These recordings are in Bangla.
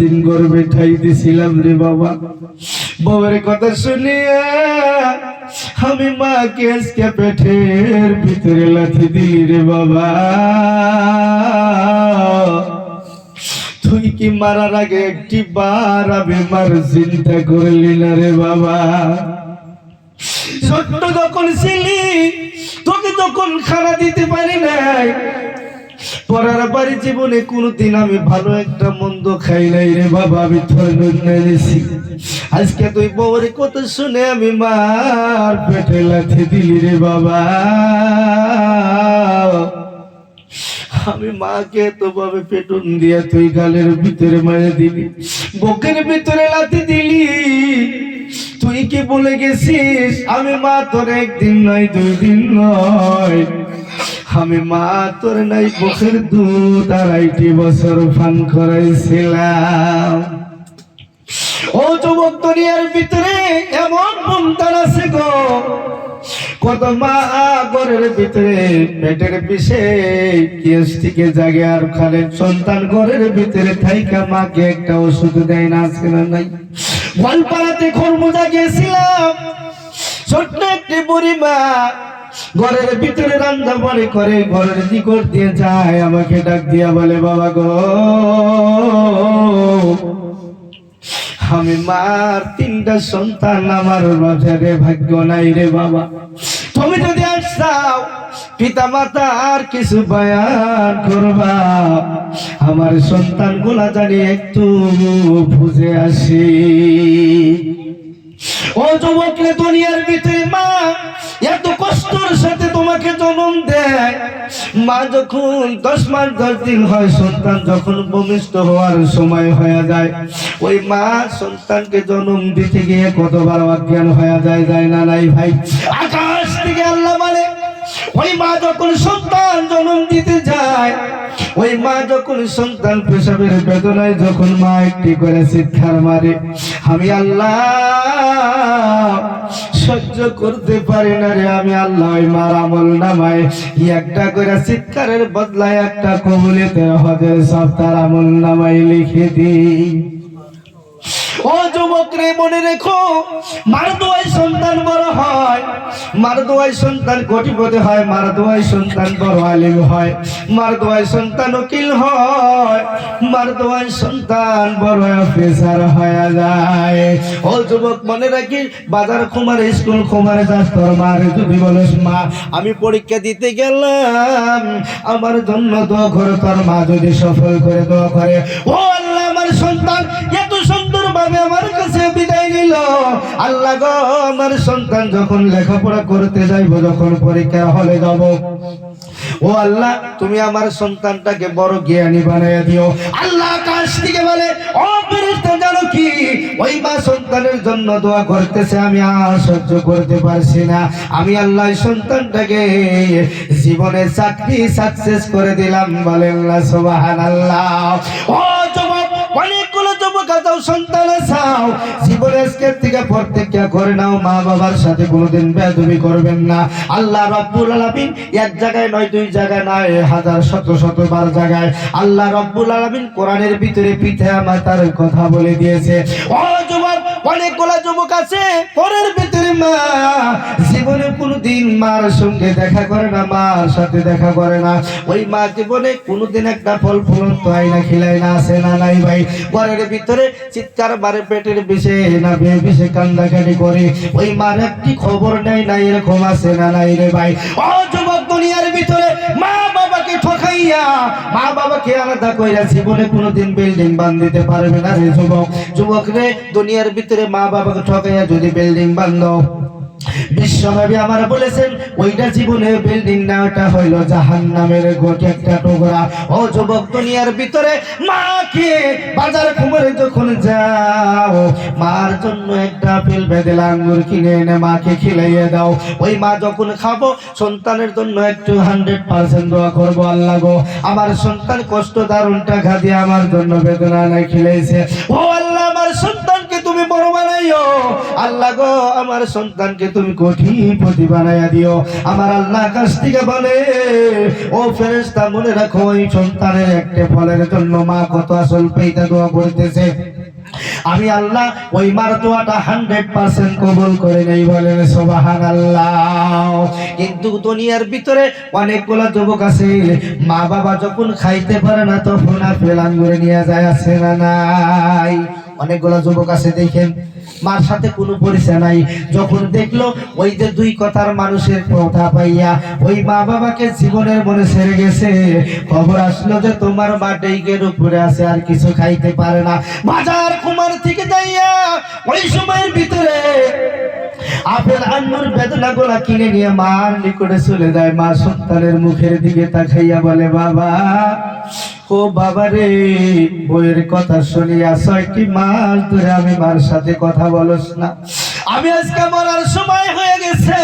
দিন গর্বে ঠাই দিছিলাম রে বাবা। বউয়ের কথা শুনিয়া আমি মাকে আজকে পেটের ভিতরে লাথি দিলি রে বাবা। তুই কি মারার আগে একটি বার আমি মার চিন্তা করলি না রে বাবা? ছোট্ট যখন ছিলি তোকে তখন খানা দিতে পারি নাই, পরার বাড়ি জীবনে কোনোদিন আমি ভালো একটা মন্দ খাই নাই রে বাবা। আমি তোর নিয়েছি, আজকে তুই বউয়ের কথা শুনে আমি মার পেটে লাথি দিলি রে বাবা। আমি মাকে তো ভাবে পেটন দিয়া তুই গালের ভিতরে মেরে দিলি, বুকের ভিতরে লাথি দিলি। তুই কি বলে গেছিস আমি মা তোর একদিন নয় 2 দিন নয়, আমি মা তোর নাই বুকের দুধ 2.5 বছর পান করাইছিলাম। ও যুবক, দুনিয়ার ভিতরে এমন সন্তান আছে গো, কত মা ঘরের ভিতরে পেটের পিছে কেসটিকে জাগে আর খালে সন্তান ঘরের ভিতরে থাইকা মাকে একটা ওষুধ দেয় না, আছে না নাই? গোয়ালপাড়াতে খরমুজা গেছিলাম, ছোট্ট একটি বুড়ি মা ঘরের ভিতরে রান্না বাড়ি করে, ঘরের দিকর দিয়ে যায়, আমাকে ডাক দিয়া বলে বাবা গো, আমি মার 3টা সন্তান, আমার বাজারে ভাগ্য নাই রে বাবা। তুমি যদি আসছাও পিতা মাতা আর কিছু বয়ান করবা, আমার সন্তান গুলা জানি একটু বুঝে আসি। ও যুবক, দুনিয়ার ভিতরে মা এত কষ্টের সাথে তোমাকে জন্ম দেয়। মা যখন 10 মাস 10 দিন হয়, সন্তান যখন ভূমিষ্ঠ হওয়ার সময় হয়ে যায়, ওই মা সন্তানকে জন্ম দিতে গিয়ে কতবার অজ্ঞান হয়ে যায়, যায় না নাই ভাই? আকাশ থেকে আল্লাহ বলে, ওই মা যখন সন্তান জন্ম দিতে যায়, ওই মা যখন সন্তান প্রসবের বেদনায় যখন মা একটি করে চিৎকার মারে, আমি আল্লাহ সহ্য করতে পারি না রে। আমি আল্লাহ ওই মার আমল নামায় একটা করে চিৎকারের বদলায় একটা কবুলিতে হজের সব তার আমল নামায় লিখে দিই। ও যুবক রে, মনে রেখো, মার দোয়ায় সন্তান বড় হয়, মার দোয়ায় সন্তান কোটিপতি হয়, মার দোয়ায় সন্তান বড় আলিম হয়, মার দোয়ায় সন্তান উকিল হয়, মার দোয়ায় সন্তান বড় অফিসার হয়ে যায়। ও যুবক, মনে রাখিস, বাজার কুমার স্কুল কুমারে যাস, তোর মারে যদি বলিস মা আমি পরীক্ষা দিতে গেলাম, আমার জন্য দোয়া করে, তোর মা যদি সফল করে দোয়া করে, ও আল্লাহ আমার সন্তান এত সুন্দর ভাবে আমার কাছে বিদায় নিল, আল্লাহ গো আমার সন্তান যখন লেখাপড়া করতে যাইব, যখন পরীক্ষা হলে যাব, ও আল্লাহ তুমি আমার সন্তানটাকে বড় জ্ঞানী বানাইয়া দিও। আল্লাহ আকাশ থেকে বলে, ও ফেরেশতা জানো কি, ওই মা সন্তানের জন্য দোয়া করতেছে, আমি আর সহ্য করতে পারছি না, আমি আল্লাহ সন্তানটাকে জীবনে চাকরি সাকসেস করে দিলাম। বলেন না সুবহানাল্লাহ। ও যুবক, অনেকগুলো যুবক আছো, সন্তান আছাও, জীবনে আজকের থেকে প্রতিজ্ঞা করে নাও, মা বাবার সাথে কোনোদিন বেয়াদবি করবেন না। আল্লাহ রাব্বুল আলামিন এক জায়গায় নয়, 2 জায়গায় নয়, 1000 শত বার জায়গায় আল্লাহ রাব্বুল আলামিন কোরআনের ভিতরে পিতা মাতার কথা বলে দিয়েছে। ও যুবক, অনেকগুলো যুবক আছে কোরআনের ভিতরে মা জীবনে কোনোদিন মার সঙ্গে দেখা করে না, মার সাথে দেখা করে না, ওই মা জীবনে কোনোদিন একটা ফল ফুলন্ত হয় না, খিলাই না, আছে না নাই ভাই? ঘরের ভিতরে চিৎকার মারে, পেটের বিষে না বিষে কান্দাকাটি করে, ওই মার একটি খবর নেই না, এরকম আছে না নাই রে ভাই? ও যুবক, দুনিয়ার ভিতরে মা বাবাকে ঠকাইয়া, মা বাবাকে আলাদা কইরা জীবনে কোনোদিন বিল্ডিং বাঁধিতে পারবে না রে যুবক। যুবক রে, দুনিয়ার ভিতরে মা বাবাকে ঠকাইয়া যদি বিল্ডিং বাঁধো, বিশ্বনবী আমার বলেছেন ওইটা জীবনে বিল্ডিং না, ওটা হইল জাহান্নামের গোটে একটা টুকরা। ও যুবক, দুনিয়ার ভিতরে মাকে বাজার কুমারে যখন যাও, মার জন্য একটা আপেল বেদেলা আঙ্গুর কিনে এনে মাকে খিলাইয়ে দাও, ওই মা যখন খাবো, সন্তানের জন্য একটু 100% দোয়া করবো, আল্লাহ গো আমার সন্তান কষ্ট দারুণ টাকা দিয়ে আমার জন্য বেদনা নাই খিলাইছে, ও আল্লাহ আমার সন্তানকে তুমি বড় বানাইও, আল্লাহ গো আমার সন্তানকে তুমি কোটিপতি বানায়া দিও। আমার আল্লাহ কাছ থেকে বলে, ও ফেরেশতা মনে রাখো ওই সন্তানের একটা ফলের জন্য মা কত আসল পেইতা দোয়া করতেছে। আমি আল্লাহ ওই মার দোয়াটা 100% কবুল করে নেই, বলেন সুবহানাল্লাহ। কিন্তু দুনিয়ার ভিতরে অনেকগুলো যুবক আছে, মা বাবা যখন খাইতে পারে না তখন আপেল আঙ্গুরে নিয়ে যায়, আছে না নাই? অনেকগুলো যুবক আছে দেখেন, মার সাথে কোনো পরিচয় নাই, যখন দেখলো ওই যে দুই কথার মানুষের কথা পাইয়া ওই মা বাবাকে জীবনের মনে ছেড়ে গেছে, খবর আসলো যে তোমার মা ডেইগের উপরে আছে, আর কিছু খাইতে পারে না। বাজার কুমার থেকে যাইয়া ওই সময়ের ভিতরে আপেল আঙ্গুর বেদনা গোলা কিনে নিয়ে মার নিকটে চলে যায়। মা সন্তানের মুখের দিকে তাকাইয়া বলে, বাবা ও বাবা রে, বইয়ের কথা শুনিয়া 6টি মাস ধরে আমি মার সাথে কথা বলস না, আমি আজকে মরার সময় হয়ে গেছে,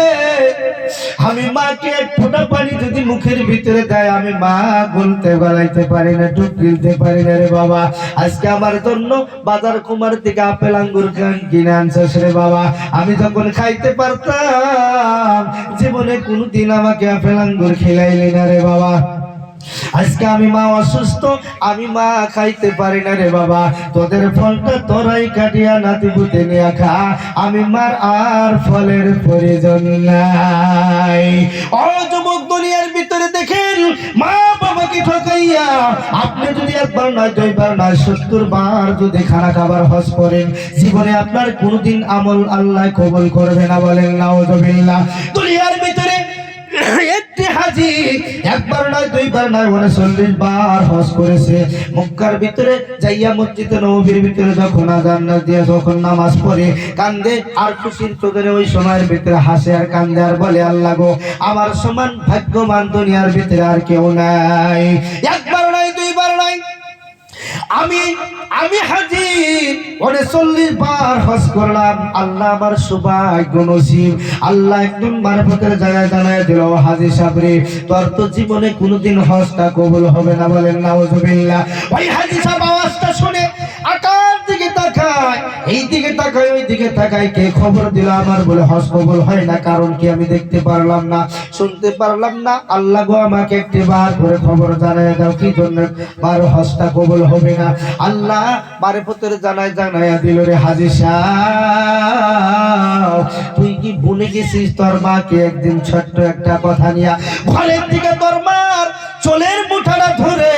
আমি মাকে এক ফোঁটা পানি যদি মুখের ভিতরে দেয় আমি মা বলতে গলাইতে পারি না, ডুব গিলতে পারি না রে বাবা। আজকে আমার জন্য বাজার কুমার থেকে আপেল আঙ্গুর কিনে আনছিস রে বাবা, আমি যখন খাইতে পারতাম জীবনে কোনদিন আমাকে আপেল আঙ্গুর খিলাইলি না রে বাবা। আজকে আমি মা অসুস্থ, আমি মা খাইতে পারি না রে বাবা, তোদের ফলটা তোরাই কাটিয়া নাতিপুতে নিয়ে খা, আমি মার আর ফলের প্রয়োজন নাই। ও যুবক, দুনিয়ার ভিতরে দেখেন মা বাবাকে ঠকাইয়া আপনি যদি একবার নয় 2বার নয় 70 বার যদি খানা খাবার হজ করেন, জীবনে আপনার কোনদিন আমল আল্লাহ কবুল করবে না, বলেন নাউযুবিল্লাহ। দুনিয়ার ভিতরে একটি হাজি একবার নয় 2বার নয় 39 বার হজ করেছে। মক্কার ভিতরে যাইয়া মসজিদে নববীর ভিতরে যখন আযান দিয়ে যখন নামাজ পড়ে কান্দে আর খুশির চোখে ওই সময়ের ভিতরে হাসে আর কান্দে আর বলে, আল্লাহ গো আমার সমান ভাগ্যবান দুনিয়ার ভিতরে আর কেউ নাই। একবার নয় 2বার নয়, আমি হাজি 39 বার হজ করলাম, আল্লাহ আমার সৌভাগ্য নসিব, আল্লাহ একদম মারফতের জায়গায় জানায় দিল, হাজি সাহেব রে তোর তো জীবনে কোনোদিন হজটা কবুল হবে না, বলেন নাউযুবিল্লাহ। ওই হাজি সাহেব আওয়াজটা শুনে আকাশ দিকে তাকায়, এই দিকে তাকায় ওই দিকে তাকায়, কে খবর দিল আমার বলে হজ কবুল হয় না, কারণ কি আমি দেখতে পারলাম না, শুনতে পারলাম না, আল্লাহ গো আমাকে একটি বার করে খবর জানায় দাও কি জন্য আমার হজটা কবুল হবে না। আল্লাহ মারফতের জানায়া দিল, রে হাজি সাহেব তুই কি ভুলে গেছিস তোর মাকে একদিন ছোট্ট একটা কথা নিয়া ঘরের থেকে তোর মার চোলের মুঠাটা ধরে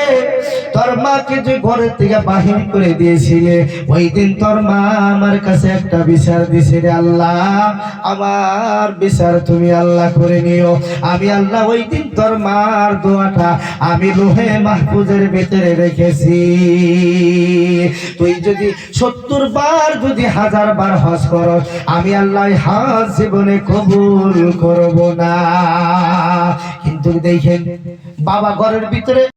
তোর মাকে যে ঘরের থেকে বাহির করে দিয়েছিলে, ওই দিন তোর মা আমার কাছে একটা বিচার দিছে, রে আল্লাহ আমার বিচার তুমি আল্লাহ করে নিও। আমি আল্লাহ ওই দিন তোর মার দোয়াটা আমি লোহে মাহফুজের ভিতরে রেখেছি, তুই যদি 70 বার যদি 1000 বার হজ করো আমি আল্লাহ হজ জীবনে কবুল করব না। কিন্তু দেখেন বাবা ঘরের ভিতরে